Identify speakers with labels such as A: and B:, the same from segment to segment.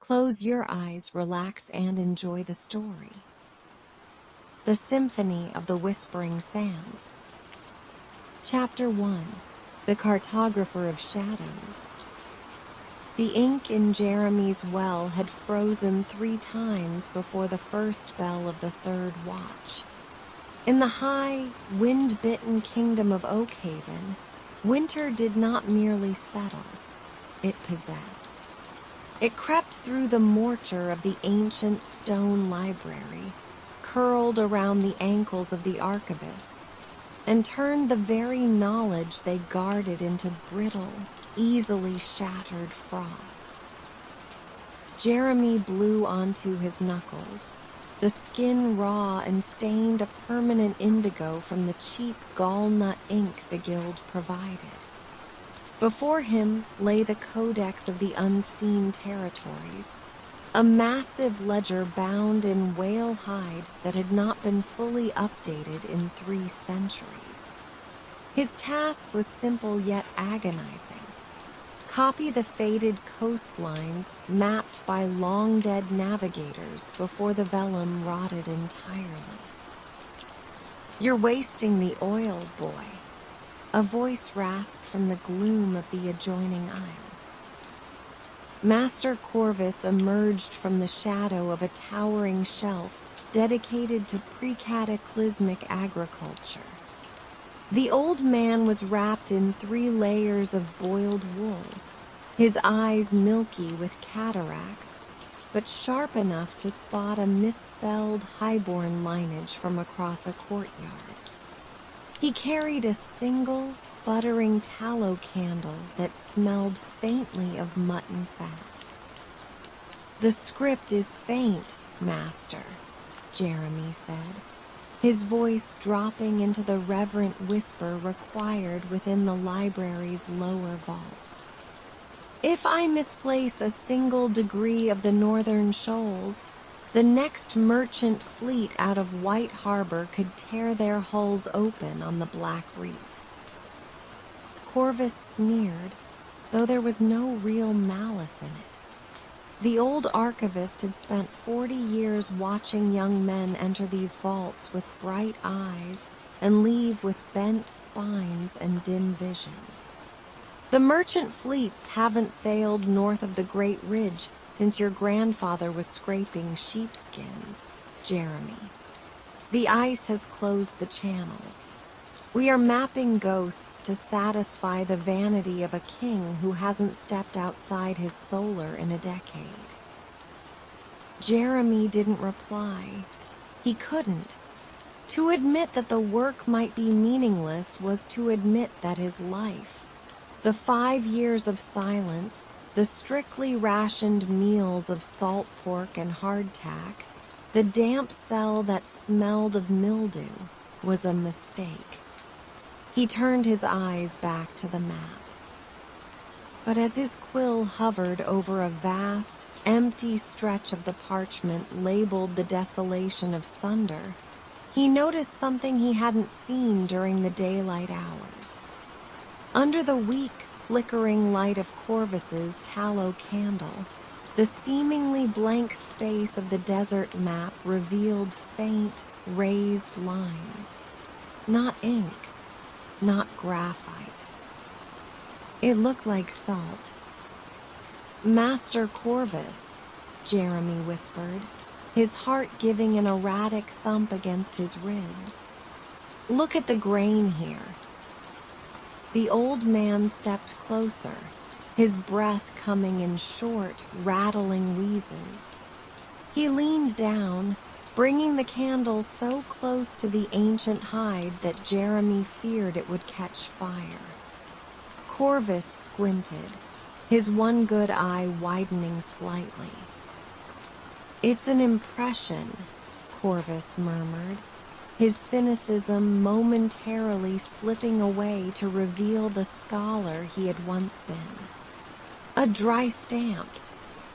A: Close your eyes, relax, and enjoy the story. The Symphony of the Whispering Sands. Chapter 1. The Cartographer of Shadows. The ink in Jeremy's well had frozen 3 times before the first bell of the 3rd watch. In the high, wind-bitten kingdom of Oakhaven, winter did not merely settle, it possessed. It crept through the mortar of the ancient stone library, curled around the ankles of the archivists, and turned the very knowledge they guarded into brittle, easily shattered frost. Jeremy blew onto his knuckles, the skin raw and stained a permanent indigo from the cheap gallnut ink the guild provided. Before him lay the Codex of the Unseen Territories, a massive ledger bound in whale hide that had not been fully updated in 3 centuries. His task was simple yet agonizing. Copy the faded coastlines mapped by long-dead navigators before the vellum rotted entirely. "You're wasting the oil, boy," a voice rasped from the gloom of the adjoining aisle. Master Corvus emerged from the shadow of a towering shelf dedicated to pre-cataclysmic agriculture. The old man was wrapped in 3 layers of boiled wool, his eyes milky with cataracts, but sharp enough to spot a misspelled highborn lineage from across a courtyard. He carried a single, sputtering tallow candle that smelled faintly of mutton fat. "The script is faint, Master," Jeremy said, his voice dropping into the reverent whisper required within the library's lower vaults. "If I misplace a single degree of the northern shoals, the next merchant fleet out of White Harbor could tear their hulls open on the black reefs." Corvus sneered, though there was no real malice in it. The old archivist had spent 40 years watching young men enter these vaults with bright eyes and leave with bent spines and dim vision. "The merchant fleets haven't sailed north of the Great Ridge since your grandfather was scraping sheepskins, Jeremy. The ice has closed the channels. We are mapping ghosts to satisfy the vanity of a king who hasn't stepped outside his solar in a decade." Jeremy didn't reply. He couldn't. To admit that the work might be meaningless was to admit that his life, the 5 years of silence, the strictly rationed meals of salt pork and hardtack, the damp cell that smelled of mildew, was a mistake. He turned his eyes back to the map. But as his quill hovered over a vast, empty stretch of the parchment labeled the Desolation of Sunder, he noticed something he hadn't seen during the daylight hours. Under the weak, flickering light of Corvus's tallow candle, the seemingly blank space of the desert map revealed faint, raised lines. Not ink, not graphite. It looked like salt. "Master Corvus," Jeremy whispered, his heart giving an erratic thump against his ribs. "Look at the grain here." The old man stepped closer, his breath coming in short, rattling wheezes. He leaned down, bringing the candle so close to the ancient hide that Jeremy feared it would catch fire. Corvus squinted, his one good eye widening slightly. "It's an impression," Corvus murmured, his cynicism momentarily slipping away to reveal the scholar he had once been. "A dry stamp,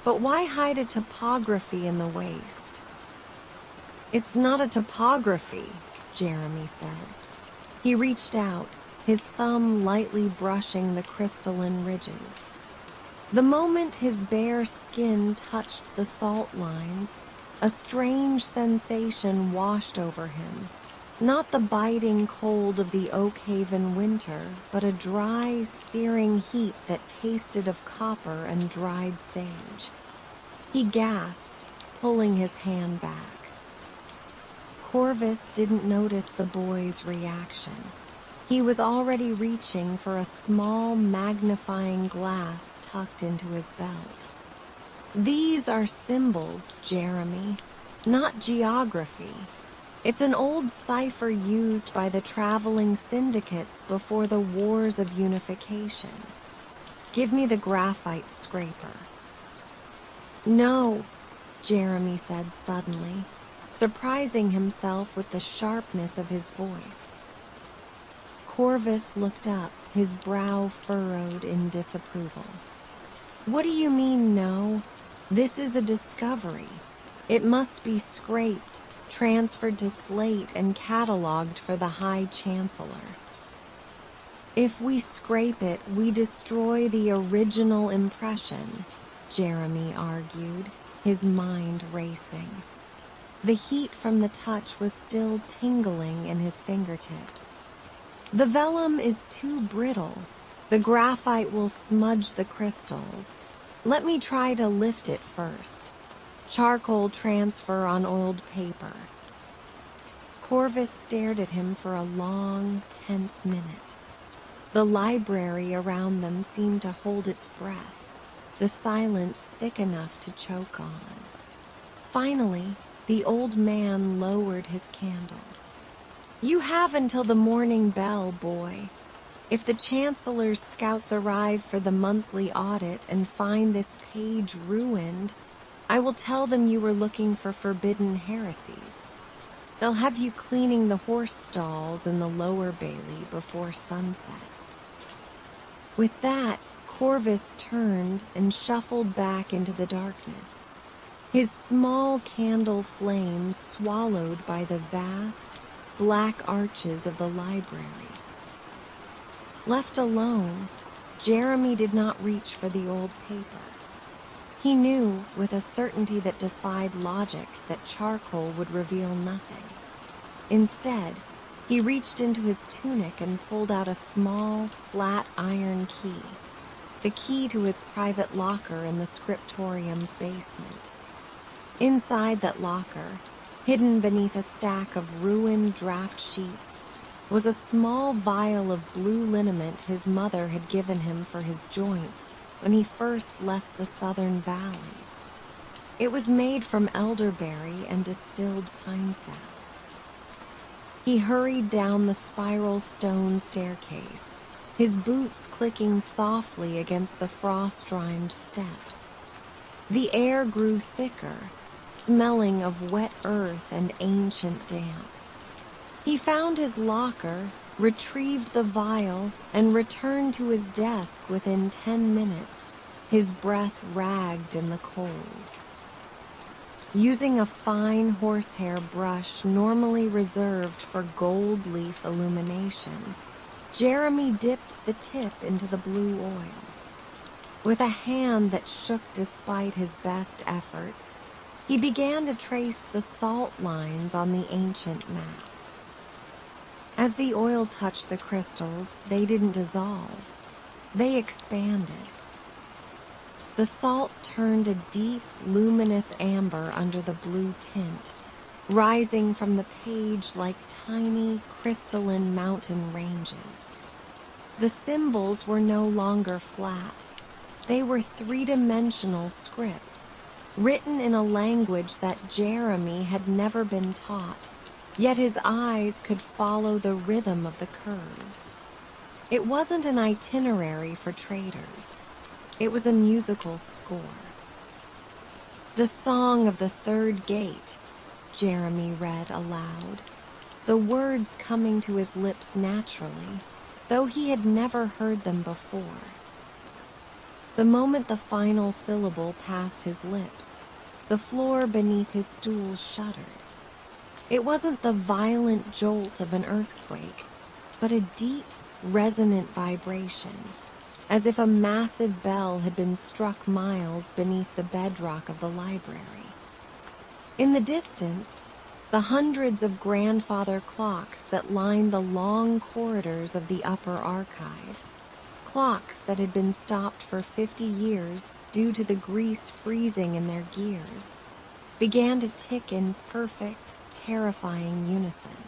A: but why hide a topography in the waste?" "It's not a topography," Jeremy said. He reached out, his thumb lightly brushing the crystalline ridges. The moment his bare skin touched the salt lines, a strange sensation washed over him. Not the biting cold of the Oak Haven winter, but a dry, searing heat that tasted of copper and dried sage. He gasped, pulling his hand back. Corvus didn't notice the boy's reaction. He was already reaching for a small magnifying glass tucked into his belt. These are symbols, Jeremy, not geography. It's an old cipher used by the traveling syndicates before the wars of unification. Give me the graphite scraper. No, Jeremy said suddenly, surprising himself with the sharpness of his voice. Corvus looked up, his brow furrowed in disapproval. What do you mean, no? This is a discovery. It must be scraped, transferred to slate, and cataloged for the High Chancellor. If we scrape it, we destroy the original impression, Jeremy argued, his mind racing. The heat from the touch was still tingling in his fingertips. The vellum is too brittle. The graphite will smudge the crystals. Let me try to lift it first. Charcoal transfer on oiled paper. Corvus stared at him for a long, tense minute. The library around them seemed to hold its breath, the silence thick enough to choke on. Finally, the old man lowered his candle. You have until the morning bell, boy. If the Chancellor's scouts arrive for the monthly audit and find this page ruined, I will tell them you were looking for forbidden heresies. They'll have you cleaning the horse stalls in the lower bailey before sunset. With that, Corvus turned and shuffled back into the darkness, his small candle flame swallowed by the vast, black arches of the library. Left alone, Jeremy did not reach for the old paper. He knew, with a certainty that defied logic, that charcoal would reveal nothing. Instead, he reached into his tunic and pulled out a small, flat iron key, the key to his private locker in the scriptorium's basement. Inside that locker, hidden beneath a stack of ruined draft sheets, was a small vial of blue liniment his mother had given him for his joints when he first left the southern valleys. It was made from elderberry and distilled pine sap. He hurried down the spiral stone staircase, his boots clicking softly against the frost-rimed steps. The air grew thicker, smelling of wet earth and ancient damp. He found his locker, retrieved the vial, and returned to his desk within 10 minutes, his breath ragged in the cold. Using a fine horsehair brush normally reserved for gold leaf illumination, Jeremy dipped the tip into the blue oil. With a hand that shook despite his best efforts, he began to trace the salt lines on the ancient map. As the oil touched the crystals, they didn't dissolve. They expanded. The salt turned a deep, luminous amber under the blue tint, rising from the page like tiny, crystalline mountain ranges. The symbols were no longer flat. They were three-dimensional scripts, written in a language that Jeremy had never been taught, yet his eyes could follow the rhythm of the curves. It wasn't an itinerary for traders. It was a musical score. The Song of the Third Gate, Jeremy read aloud, the words coming to his lips naturally, though he had never heard them before. The moment the final syllable passed his lips, the floor beneath his stool shuddered. It wasn't the violent jolt of an earthquake, but a deep, resonant vibration, as if a massive bell had been struck miles beneath the bedrock of the library. In the distance, the hundreds of grandfather clocks that lined the long corridors of the upper archive, clocks that had been stopped for 50 years due to the grease freezing in their gears, began to tick in perfect, terrifying unison.